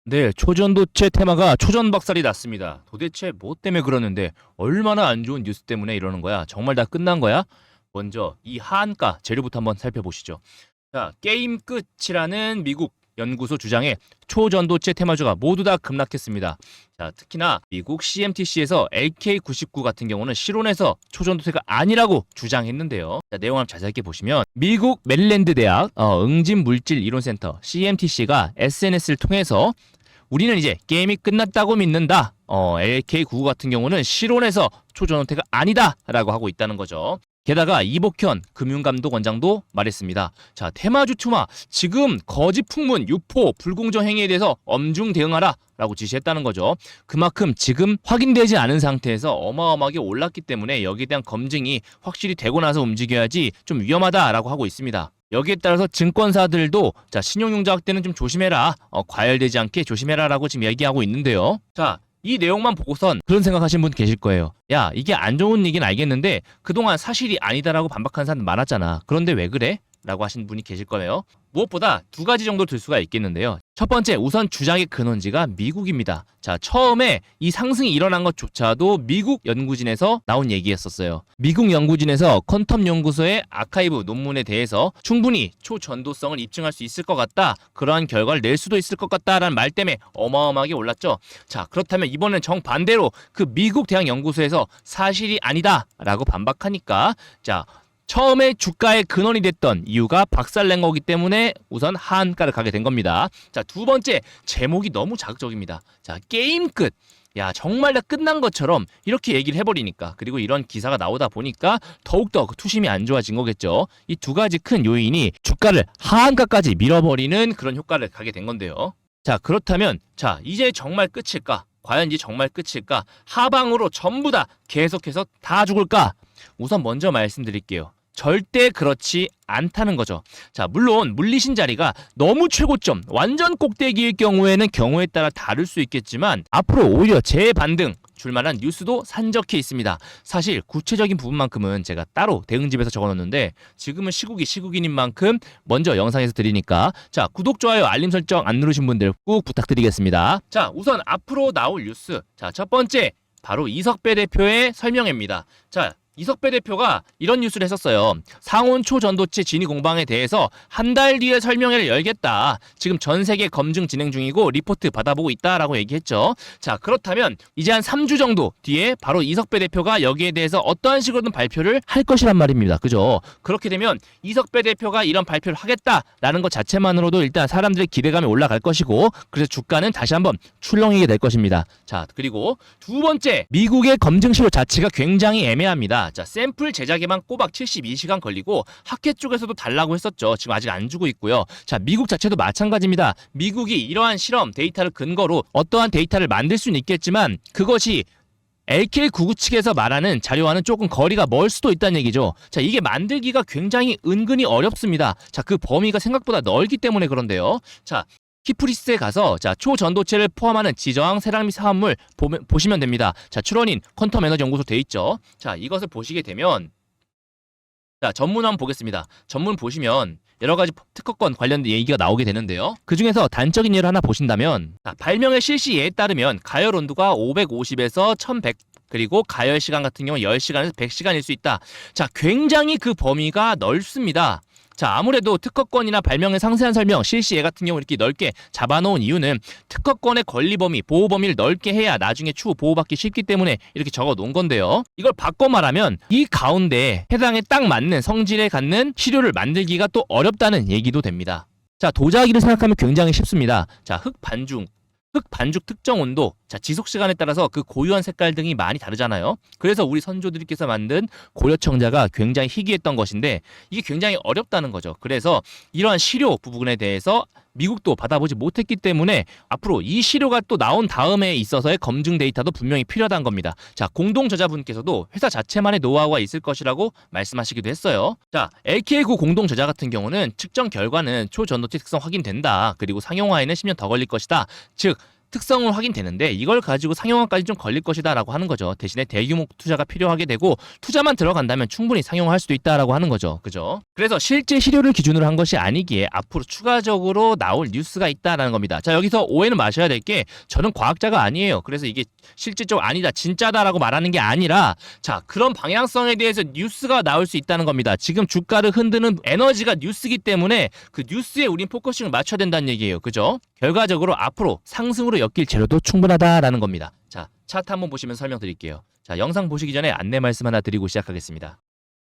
네, 초전도체 테마가 초전박살이 났습니다. 도대체 뭐 때문에 그러는데 얼마나 안 좋은 뉴스 때문에 이러는 거야? 정말 다 끝난 거야? 먼저 이 하한가 재료부터 한번 살펴보시죠. 자, 게임 끝이라는 미국 연구소 주장에 초전도체 테마주가 모두 다 급락했습니다. 자, 특히나 미국 CMTC에서 LK99 같은 경우는 실온에서 초전도체가 아니라고 주장했는데요. 자, 내용 한번 자세하게 보시면 미국 메릴랜드 대학 응집물질이론센터 CMTC가 SNS를 통해서 우리는 이제 게임이 끝났다고 믿는다. LK99 같은 경우는 실온에서 초전도체가 아니다라고 하고 있다는 거죠. 게다가 이복현 금융감독원장도 말했습니다. 자, 테마주 투마 지금 거짓 풍문, 유포, 불공정 행위에 대해서 엄중 대응하라 라고 지시했다는 거죠. 그만큼 지금 확인되지 않은 상태에서 어마어마하게 올랐기 때문에 여기에 대한 검증이 확실히 되고 나서 움직여야지 좀 위험하다라고 하고 있습니다. 여기에 따라서 증권사들도 자, 신용융자 확대는 좀 조심해라, 과열되지 않게 조심해라라고 지금 얘기하고 있는데요. 자, 이 내용만 보고선 그런 생각하시는 분 계실 거예요. 야, 이게 안 좋은 얘기는 알겠는데 그동안 사실이 아니다라고 반박하는 사람 많았잖아. 그런데 왜 그래? 라고 하신 분이 계실 거예요. 무엇보다 두 가지 정도 들 수가 있겠는데요. 첫 번째, 우선 주장의 근원지가 미국입니다. 자, 처음에 이 상승이 일어난 것조차도 미국 연구진에서 나온 얘기였었어요. 미국 연구진에서 퀀텀 연구소의 아카이브 논문에 대해서 충분히 초전도성을 입증할 수 있을 것 같다, 그러한 결과를 낼 수도 있을 것 같다라는 말 때문에 어마어마하게 올랐죠. 자, 그렇다면 이번엔 정반대로 그 미국 대학 연구소에서 사실이 아니다 라고 반박하니까, 자, 처음에 주가의 근원이 됐던 이유가 박살낸 거기 때문에 우선 하한가를 가게 된 겁니다. 자, 두 번째, 제목이 너무 자극적입니다. 자, 게임 끝. 야, 정말 다 끝난 것처럼 이렇게 얘기를 해버리니까, 그리고 이런 기사가 나오다 보니까 더욱더 그 투심이 안 좋아진 거겠죠. 이 두 가지 큰 요인이 주가를 하한가까지 밀어버리는 그런 효과를 가게 된 건데요. 자, 그렇다면 자, 이제 정말 끝일까? 과연 이제 정말 끝일까? 하방으로 전부 다 계속해서 다 죽을까? 우선 먼저 말씀드릴게요. 절대 그렇지 않다는 거죠. 자, 물론 물리신 자리가 너무 최고점, 완전 꼭대기일 경우에는 경우에 따라 다를 수 있겠지만 앞으로 오히려 재반등 줄만한 뉴스도 산적해 있습니다. 사실 구체적인 부분만큼은 제가 따로 대응집에서 적어놓는데 지금은 시국이 시국인인 만큼 먼저 영상에서 드리니까, 자, 구독, 좋아요, 알림 설정 안 누르신 분들 꼭 부탁드리겠습니다. 자, 우선 앞으로 나올 뉴스. 자, 첫 번째, 바로 이석배 대표의 설명입니다. 자, 이석배 대표가 이런 뉴스를 했었어요. 상온 초전도체 진위 공방에 대해서 한 달 뒤에 설명회를 열겠다. 지금 전 세계 검증 진행 중이고 리포트 받아보고 있다라고 얘기했죠. 자, 그렇다면 이제 한 3주 정도 뒤에 바로 이석배 대표가 여기에 대해서 어떠한 식으로든 발표를 할 것이란 말입니다. 그죠? 그렇게 되면 이석배 대표가 이런 발표를 하겠다라는 것 자체만으로도 일단 사람들의 기대감이 올라갈 것이고, 그래서 주가는 다시 한번 출렁이게 될 것입니다. 자, 그리고 두 번째, 미국의 검증 시로 자체가 굉장히 애매합니다. 자, 샘플 제작에만 꼬박 72시간 걸리고 하켓 쪽에서도 달라고 했었죠. 지금 아직 안 주고 있고요. 자, 미국 자체도 마찬가지입니다. 미국이 이러한 실험 데이터를 근거로 어떠한 데이터를 만들 수는 있겠지만 그것이 LK99 측에서 말하는 자료와는 조금 거리가 멀 수도 있다는 얘기죠. 자, 이게 만들기가 굉장히 은근히 어렵습니다. 자, 그 범위가 생각보다 넓기 때문에 그런데요. 자, 키프리스에 가서 자, 초전도체를 포함하는 지저항 세라믹 사업물 보시면 됩니다. 자, 출원인 퀀텀 에너지 연구소 돼 있죠. 자, 이것을 보시게 되면, 자, 전문 한번 보겠습니다. 전문 보시면 여러 가지 특허권 관련된 얘기가 나오게 되는데요. 그 중에서 단적인 예를 하나 보신다면, 자, 발명의 실시에 따르면 가열 온도가 550에서 1100, 그리고 가열 시간 같은 경우 10시간에서 100시간일 수 있다. 자, 굉장히 그 범위가 넓습니다. 자, 아무래도 특허권이나 발명의 상세한 설명, 실시예 같은 경우 이렇게 넓게 잡아놓은 이유는 특허권의 권리 범위, 보호 범위를 넓게 해야 나중에 추후 보호받기 쉽기 때문에 이렇게 적어놓은 건데요. 이걸 바꿔 말하면 이 가운데 해당에 딱 맞는 성질에 갖는 시료를 만들기가 또 어렵다는 얘기도 됩니다. 자, 도자기를 생각하면 굉장히 쉽습니다. 자, 흑 반죽 특정 온도, 자, 지속 시간에 따라서 그 고유한 색깔 등이 많이 다르잖아요. 그래서 우리 선조들께서 만든 고려청자가 굉장히 희귀했던 것인데 이게 굉장히 어렵다는 거죠. 그래서 이러한 시료 부분에 대해서 미국도 받아보지 못했기 때문에 앞으로 이 시료가 또 나온 다음에 있어서의 검증 데이터도 분명히 필요하다는 겁니다. 자, 공동 저자분께서도 회사 자체만의 노하우가 있을 것이라고 말씀하시기도 했어요. 자, LK9 공동 저자 같은 경우는 측정 결과는 초전도체 특성 확인된다. 그리고 상용화에는 10년 더 걸릴 것이다. 즉 특성은 확인되는데 이걸 가지고 상용화까지 좀 걸릴 것이다라고 하는 거죠. 대신에 대규모 투자가 필요하게 되고 투자만 들어간다면 충분히 상용화할 수도 있다라고 하는 거죠. 그죠? 그래서 실제 실효를 기준으로 한 것이 아니기에 앞으로 추가적으로 나올 뉴스가 있다라는 겁니다. 자, 여기서 오해는 마셔야 될 게 저는 과학자가 아니에요. 그래서 이게 실질적으로 아니다, 진짜다라고 말하는 게 아니라 자, 그런 방향성에 대해서 뉴스가 나올 수 있다는 겁니다. 지금 주가를 흔드는 에너지가 뉴스이기 때문에 그 뉴스에 우린 포커싱을 맞춰야 된다는 얘기예요. 그죠? 결과적으로 앞으로 상승으로 엮일 재료도 충분하다라는 겁니다. 자, 차트 한번 보시면 설명드릴게요. 자, 영상 보시기 전에 안내 말씀 하나 드리고 시작하겠습니다.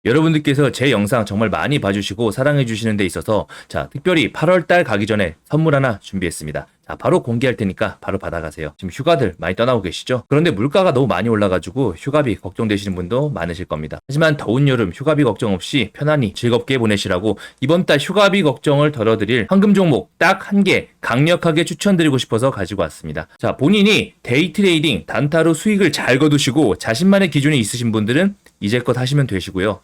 여러분들께서 제 영상 정말 많이 봐주시고 사랑해 주시는 데 있어서 자, 특별히 8월달 가기 전에 선물 하나 준비했습니다. 자, 바로 공개할 테니까 바로 받아가세요. 지금 휴가들 많이 떠나고 계시죠? 그런데 물가가 너무 많이 올라가지고 휴가비 걱정되시는 분도 많으실 겁니다. 하지만 더운 여름 휴가비 걱정 없이 편안히 즐겁게 보내시라고 이번 달 휴가비 걱정을 덜어드릴 황금 종목 딱 한 개 강력하게 추천드리고 싶어서 가지고 왔습니다. 자, 본인이 데이 트레이딩 단타로 수익을 잘 거두시고 자신만의 기준이 있으신 분들은 이제껏 하시면 되시고요.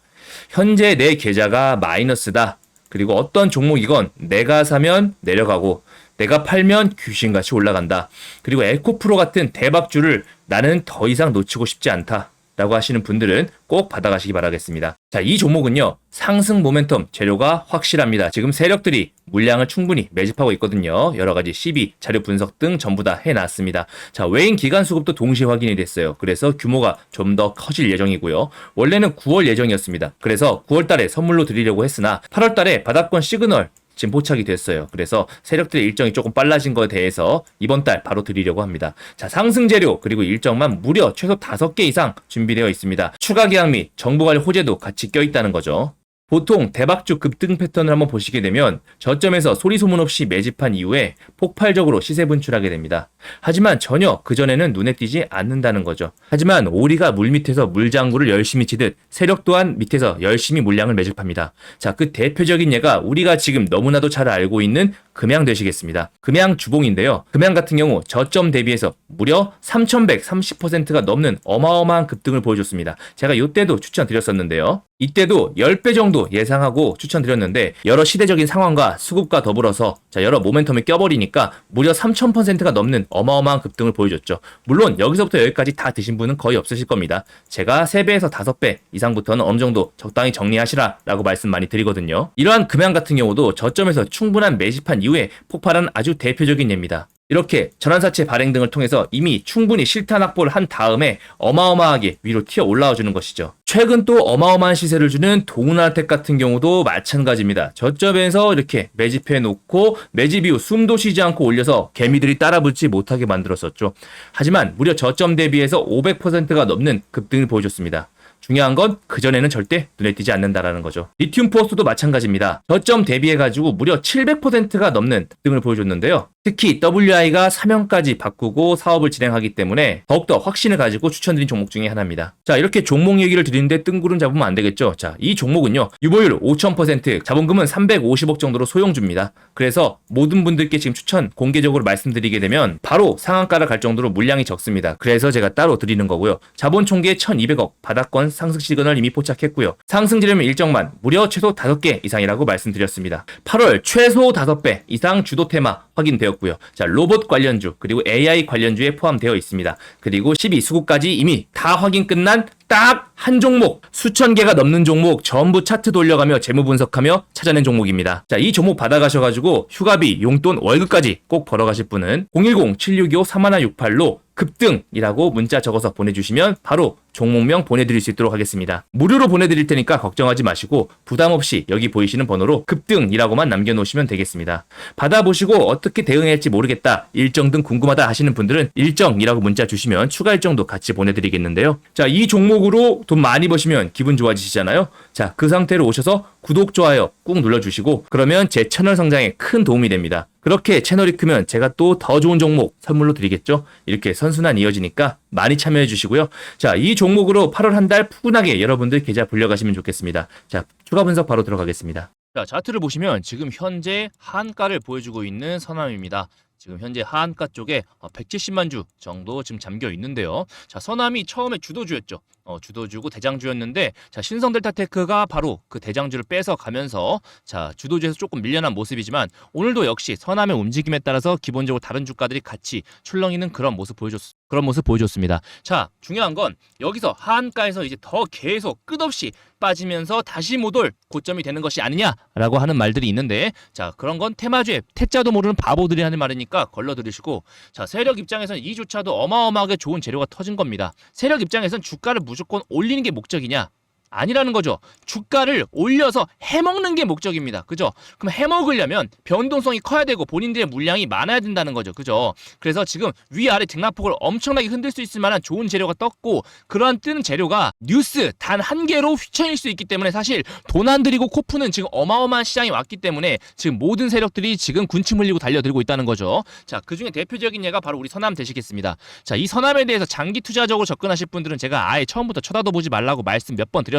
현재 내 계좌가 마이너스다. 그리고 어떤 종목이건 내가 사면 내려가고 내가 팔면 귀신같이 올라간다. 그리고 에코프로 같은 대박주를 나는 더 이상 놓치고 싶지 않다. 라고 하시는 분들은 꼭 받아가시기 바라겠습니다. 자, 이 종목은요, 상승 모멘텀 재료가 확실합니다. 지금 세력들이 물량을 충분히 매집하고 있거든요. 여러 가지 시비, 자료 분석 등 전부 다 해놨습니다. 자, 외인 기간 수급도 동시에 확인이 됐어요. 그래서 규모가 좀 더 커질 예정이고요. 원래는 9월 예정이었습니다. 그래서 9월 달에 선물로 드리려고 했으나 8월 달에 바닥권 시그널 지금 포착이 됐어요. 그래서 세력들의 일정이 조금 빨라진 거에 대해서 이번 달 바로 드리려고 합니다. 자, 상승 재료 그리고 일정만 무려 최소 5개 이상 준비되어 있습니다. 추가 계약 및 정보관리 호재도 같이 껴있다는 거죠. 보통 대박주 급등 패턴을 한번 보시게 되면 저점에서 소리 소문 없이 매집한 이후에 폭발적으로 시세 분출하게 됩니다. 하지만 전혀 그전에는 눈에 띄지 않는다는 거죠. 하지만 오리가 물밑에서 물장구를 열심히 치듯 세력 또한 밑에서 열심히 물량을 매집합니다. 자, 그 대표적인 예가 우리가 지금 너무나도 잘 알고 있는 금양 되시겠습니다. 금양 주봉인데요. 금양 같은 경우 저점 대비해서 무려 3130%가 넘는 어마어마한 급등을 보여줬습니다. 제가 이때도 추천드렸었는데요. 이때도 10배 정도 예상하고 추천드렸는데 여러 시대적인 상황과 수급과 더불어서 자, 여러 모멘텀이 껴버리니까 무려 3000%가 넘는 어마어마한 급등을 보여줬죠. 물론 여기서부터 여기까지 다 드신 분은 거의 없으실 겁니다. 제가 3배에서 5배 이상부터는 어느 정도 적당히 정리하시라 라고 말씀 많이 드리거든요. 이러한 금양 같은 경우도 저점에서 충분한 매집한 이후에 폭발한 아주 대표적인 예입니다. 이렇게 전환사채 발행 등을 통해서 이미 충분히 실탄 확보를 한 다음에 어마어마하게 위로 튀어 올라와 주는 것이죠. 최근 또 어마어마한 시세를 주는 동은알텍 같은 경우도 마찬가지입니다. 저점에서 이렇게 매집해 놓고 매집 이후 숨도 쉬지 않고 올려서 개미들이 따라붙지 못하게 만들었었죠. 하지만 무려 저점 대비해서 500%가 넘는 급등을 보여줬습니다. 중요한 건 그전에는 절대 눈에 띄지 않는다라는 거죠. 리튬 포스도 마찬가지입니다. 저점 대비해가지고 무려 700%가 넘는 급등을 보여줬는데요. 특히 WI가 사명까지 바꾸고 사업을 진행하기 때문에 더욱더 확신을 가지고 추천드린 종목 중에 하나입니다. 자, 이렇게 종목 얘기를 드리는데 뜬구름 잡으면 안 되겠죠. 자, 이 종목은요, 유보율 5000%, 자본금은 350억 정도로 소용줍니다. 그래서 모든 분들께 지금 추천 공개적으로 말씀드리게 되면 바로 상한가를 갈 정도로 물량이 적습니다. 그래서 제가 따로 드리는 거고요. 자본 총계 1200억, 바닥권 상승 시그널 이미 포착했고요. 상승 지름 일정만 무려 최소 5개 이상이라고 말씀드렸습니다. 8월 최소 5배 이상 주도 테마 확인되었고요. 자, 로봇 관련주 그리고 AI 관련주에 포함되어 있습니다. 그리고 12수급까지 이미 다 확인 끝난 딱 한 종목, 수천 개가 넘는 종목 전부 차트 돌려가며 재무 분석하며 찾아낸 종목입니다. 자, 이 종목 받아가셔가지고 휴가비, 용돈, 월급까지 꼭 벌어가실 분은 010-7625-3168로 급등이라고 문자 적어서 보내주시면 바로 종목명 보내드릴 수 있도록 하겠습니다. 무료로 보내드릴 테니까 걱정하지 마시고 부담없이 여기 보이시는 번호로 급등이라고만 남겨놓으시면 되겠습니다. 받아보시고 어떻게 대응할지 모르겠다, 일정 등 궁금하다 하시는 분들은 일정이라고 문자 주시면 추가 일정도 같이 보내드리겠는데요. 자, 이 종목으로 돈 많이 버시면 기분 좋아지시잖아요. 자, 그 상태로 오셔서 구독, 좋아요 꾹 눌러주시고 그러면 제 채널 성장에 큰 도움이 됩니다. 그렇게 채널이 크면 제가 또 더 좋은 종목 선물로 드리겠죠. 이렇게 선순환 이어지니까 많이 참여해 주시고요. 자, 이 종목으로 8월 한 달 푸근하게 여러분들 계좌 불려가시면 좋겠습니다. 자, 추가 분석 바로 들어가겠습니다. 자, 차트를 보시면 지금 현재 한가를 보여주고 있는 선암입니다. 지금 현재 하한가 쪽에 170만 주 정도 지금 잠겨 있는데요. 자, 서남이 처음에 주도주였죠. 주도주고 대장주였는데, 자, 신성델타테크가 바로 그 대장주를 뺏어 가면서, 자, 주도주에서 조금 밀려난 모습이지만 오늘도 역시 서남의 움직임에 따라서 기본적으로 다른 주가들이 같이 출렁이는 그런 모습 보여줬습니다. 자, 중요한 건 여기서 하한가에서 이제 더 계속 끝없이 빠지면서 다시 못 올 고점이 되는 것이 아니냐라고 하는 말들이 있는데, 자, 그런 건 테마주의 태자도 모르는 바보들이 하는 말이니까 걸러들으시고, 자, 세력 입장에서는 이조차도 어마어마하게 좋은 재료가 터진 겁니다. 세력 입장에서는 주가를 무조건 올리는 게 목적이냐? 아니라는 거죠. 주가를 올려서 해먹는 게 목적입니다. 그죠? 그럼 해먹으려면 변동성이 커야 되고 본인들의 물량이 많아야 된다는 거죠. 그죠? 그래서 지금 위아래 등락폭을 엄청나게 흔들 수 있을 만한 좋은 재료가 떴고, 그러한 뜨는 재료가 뉴스 단 한 개로 휘청일 수 있기 때문에 사실 돈 안 들이고 코 푸는 지금 어마어마한 시장이 왔기 때문에 지금 모든 세력들이 지금 군침 흘리고 달려들고 있다는 거죠. 자, 그중에 대표적인 예가 바로 우리 서남 되시겠습니다. 자, 이 서남에 대해서 장기 투자적으로 접근하실 분들은 제가 아예 처음부터 쳐다도 보지 말라고 말씀 몇 번 드렸습니다.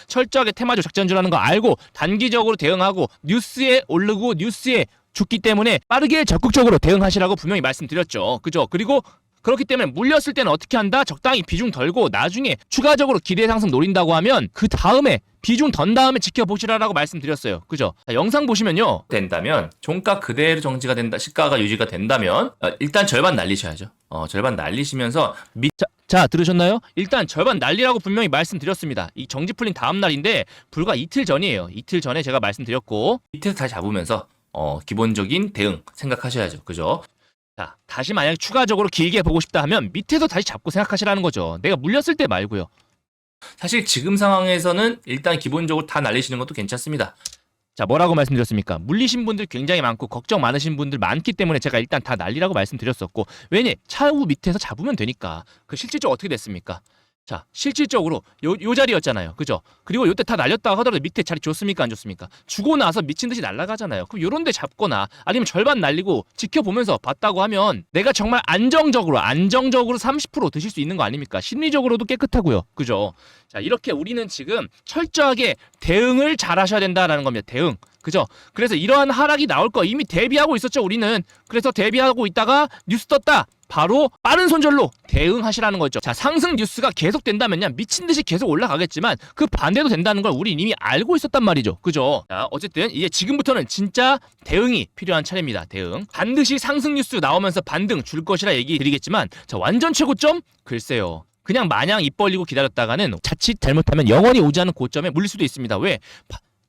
철저하게 테마주 작전주라는 거 알고 단기적으로 대응하고 뉴스에 오르고 뉴스에 죽기 때문에 빠르게 적극적으로 대응하시라고 분명히 말씀드렸죠. 그죠? 그리고 그렇기 때문에 물렸을 때는 어떻게 한다? 적당히 비중 덜고 나중에 추가적으로 기대 상승 노린다고 하면 그 다음에 비중 던 다음에 지켜보시라라고 말씀드렸어요. 그죠? 자, 영상 보시면요. 된다면 종가 그대로 정지가 된다. 시가가 유지가 된다면 일단 절반 날리셔야죠. 절반 날리시면서 자, 들으셨나요? 일단 절반 날리라고 분명히 말씀드렸습니다. 이 정지 풀린 다음 날인데 불과 이틀 전이에요. 이틀 전에 제가 말씀드렸고 밑에서 다시 잡으면서 기본적인 대응 생각하셔야죠. 그죠? 자, 다시 만약에 추가적으로 길게 보고 싶다 하면 밑에서 다시 잡고 생각하시라는 거죠. 내가 물렸을 때 말고요. 사실 지금 상황에서는 일단 기본적으로 다 날리시는 것도 괜찮습니다. 자, 뭐라고 말씀드렸습니까? 물리신 분들 굉장히 많고 걱정 많으신 분들 많기 때문에 제가 일단 다 날리라고 말씀드렸었고, 왜냐? 차후 밑에서 잡으면 되니까. 그 실질적으로 어떻게 됐습니까? 자, 실질적으로 요 자리였잖아요. 그죠? 그리고 요때 다 날렸다가 하더라도 밑에 자리 좋습니까? 안 좋습니까? 주고 나서 미친 듯이 날아가잖아요. 그럼 요런 데 잡거나 아니면 절반 날리고 지켜보면서 봤다고 하면 내가 정말 안정적으로 30% 드실 수 있는 거 아닙니까? 심리적으로도 깨끗하고요. 그죠? 자, 이렇게 우리는 지금 철저하게 대응을 잘 하셔야 된다라는 겁니다. 대응. 그죠? 그래서 이러한 하락이 나올 거 이미 대비하고 있었죠, 우리는. 그래서 대비하고 있다가 뉴스 떴다. 바로 빠른 손절로 대응하시라는 거죠. 자, 상승 뉴스가 계속 된다면요, 미친 듯이 계속 올라가겠지만 그 반대도 된다는 걸 우리 이미 알고 있었단 말이죠. 그죠? 자, 어쨌든 이제 지금부터는 진짜 대응이 필요한 차례입니다. 대응. 반드시 상승 뉴스 나오면서 반등 줄 것이라 얘기 드리겠지만, 자, 완전 최고점? 글쎄요. 그냥 마냥 입 벌리고 기다렸다가는 자칫 잘못하면 영원히 오지 않은 고점에 물릴 수도 있습니다. 왜?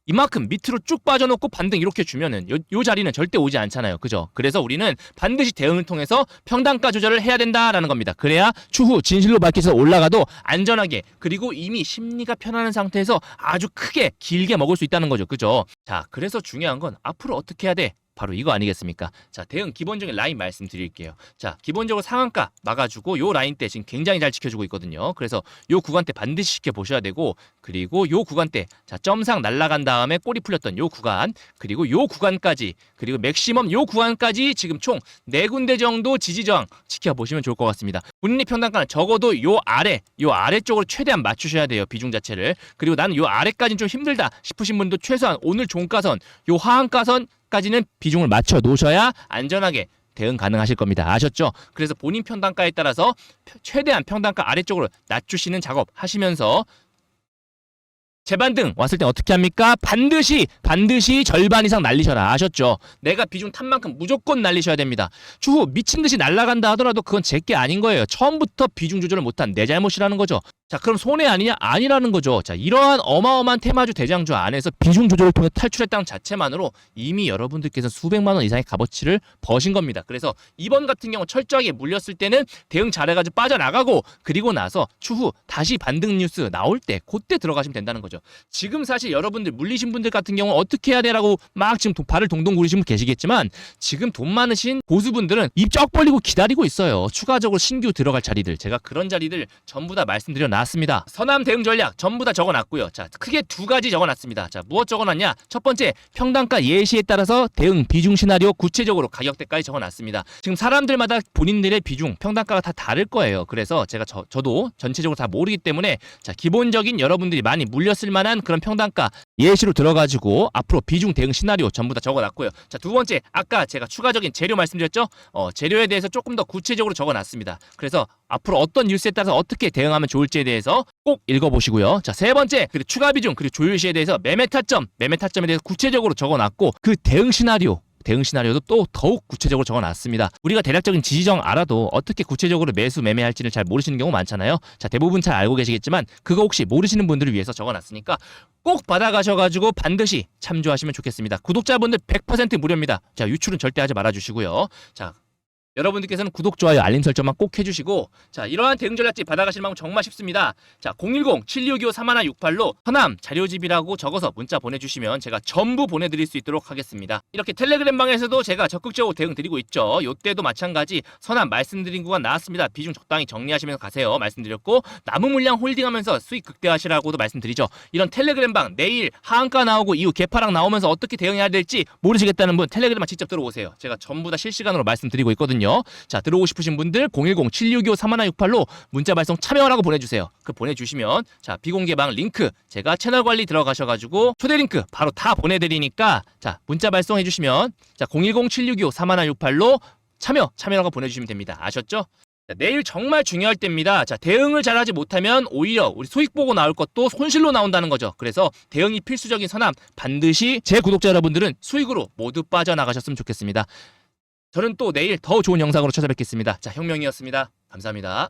이만큼 밑으로 쭉 빠져놓고 반등 이렇게 주면은 요 자리는 절대 오지 않잖아요. 그죠? 그래서 우리는 반드시 대응을 통해서 평단가 조절을 해야 된다라는 겁니다. 그래야 추후 진실로 밝혀서 올라가도 안전하게, 그리고 이미 심리가 편안한 상태에서 아주 크게 길게 먹을 수 있다는 거죠. 그죠? 자, 그래서 중요한 건 앞으로 어떻게 해야 돼? 바로 이거 아니겠습니까? 자, 대응 기본적인 라인 말씀드릴게요. 자, 기본적으로 상한가 막아주고 요 라인 때 지금 굉장히 잘 지켜주고 있거든요. 그래서 요 구간 때 반드시 지켜보셔야 되고, 그리고 요 구간 때 자, 점상 날아간 다음에 꼬리 풀렸던 요 구간, 그리고 요 구간까지, 그리고 맥시멈 요 구간까지 지금 총 4군데 정도 지지저항 지켜보시면 좋을 것 같습니다. 본인의 평단가는 적어도 요 아래쪽으로 최대한 맞추셔야 돼요. 비중 자체를. 그리고 나는 요 아래까지는 좀 힘들다 싶으신 분도 최소한 오늘 종가선, 요 하한가선 까지는 비중을 맞춰 놓으셔야 안전하게 대응 가능하실 겁니다. 아셨죠? 그래서 본인 평단가에 따라서 최대한 평단가 아래쪽으로 낮추시는 작업 하시면서 재반등 왔을 때 어떻게 합니까? 반드시 절반 이상 날리셔라. 아셨죠? 내가 비중 탄 만큼 무조건 날리셔야 됩니다. 추후 미친 듯이 날아간다 하더라도 그건 제 게 아닌 거예요. 처음부터 비중 조절을 못한 내 잘못이라는 거죠. 자, 그럼 손해 아니냐? 아니라는 거죠. 자, 이러한 어마어마한 테마주 대장주 안에서 비중 조절을 통해 탈출했다는 자체만으로 이미 여러분들께서 수백만 원 이상의 값어치를 버신 겁니다. 그래서 이번 같은 경우 철저하게 물렸을 때는 대응 잘해가지고 빠져나가고, 그리고 나서 추후 다시 반등 뉴스 나올 때 그때 들어가시면 된다는 거죠. 지금 사실 여러분들 물리신 분들 같은 경우 어떻게 해야 되라고 막 지금 발을 동동 구르시는 분 계시겠지만, 지금 돈 많으신 고수분들은 입 쩍 벌리고 기다리고 있어요. 추가적으로 신규 들어갈 자리들, 제가 그런 자리들 전부 다 말씀드려 적어놨습니다. 서남 대응 전략 전부 다 적어놨고요. 자, 크게 두 가지 적어놨습니다. 자, 무엇 적어놨냐? 첫 번째, 평단가 예시에 따라서 대응 비중 시나리오 구체적으로 가격대까지 적어놨습니다. 지금 사람들마다 본인들의 비중, 평단가가 다 다를 거예요. 그래서 제가 저도 전체적으로 다 모르기 때문에 자, 기본적인 여러분들이 많이 물렸을 만한 그런 평단가 예시로 들어가지고 앞으로 비중 대응 시나리오 전부 다 적어놨고요. 자, 두 번째, 아까 제가 추가적인 재료 말씀드렸죠? 재료에 대해서 조금 더 구체적으로 적어놨습니다. 그래서 앞으로 어떤 뉴스에 따라서 어떻게 대응하면 좋을지에 대해서 꼭 읽어보시고요. 자, 세 번째, 그리고 추가 비중, 그리고 조율시에 대해서 매매 타점에 대해서 구체적으로 적어놨고 그 대응 시나리오도 또 더욱 구체적으로 적어놨습니다. 우리가 대략적인 지지정 알아도 어떻게 구체적으로 매수 매매할지를 잘 모르시는 경우 많잖아요. 자, 대부분 잘 알고 계시겠지만 그거 혹시 모르시는 분들을 위해서 적어놨으니까 꼭 받아가셔가지고 반드시 참조하시면 좋겠습니다. 구독자분들 100% 무료입니다. 자, 유출은 절대 하지 말아주시고요. 자, 여러분들께서는 구독, 좋아요, 알림 설정만 꼭 해주시고 자, 이러한 대응 전략지 받아가실 방법 정말 쉽습니다. 자, 010-7625-3168로 서남 자료집이라고 적어서 문자 보내주시면 제가 전부 보내드릴 수 있도록 하겠습니다. 이렇게 텔레그램 방에서도 제가 적극적으로 대응 드리고 있죠. 요때도 마찬가지 서남 말씀드린 구간 나왔습니다. 비중 적당히 정리하시면서 가세요. 말씀드렸고 남은 물량 홀딩하면서 수익 극대화하시라고도 말씀드리죠. 이런 텔레그램 방 내일 하한가 나오고 이후 개파락 나오면서 어떻게 대응해야 될지 모르시겠다는 분 텔레그램만 직접 들어오세요. 제가 전부 다 실시간으로 말씀드리고 있거든요. 자, 들어오고 싶으신 분들 010-7625-3168로 문자 발송 참여라고 보내주세요. 그 보내주시면 자, 비공개방 링크 제가 채널 관리 들어가셔가지고 초대 링크 바로 다 보내드리니까 자, 문자 발송해 주시면 자, 010-7625-3168로 참여라고 보내주시면 됩니다. 아셨죠? 자, 내일 정말 중요할 때입니다. 자, 대응을 잘하지 못하면 오히려 우리 수익 보고 나올 것도 손실로 나온다는 거죠. 그래서 대응이 필수적인 서남 반드시 제 구독자 여러분들은 수익으로 모두 빠져나가셨으면 좋겠습니다. 저는 또 내일 더 좋은 영상으로 찾아뵙겠습니다. 자, 혁명이었습니다. 감사합니다.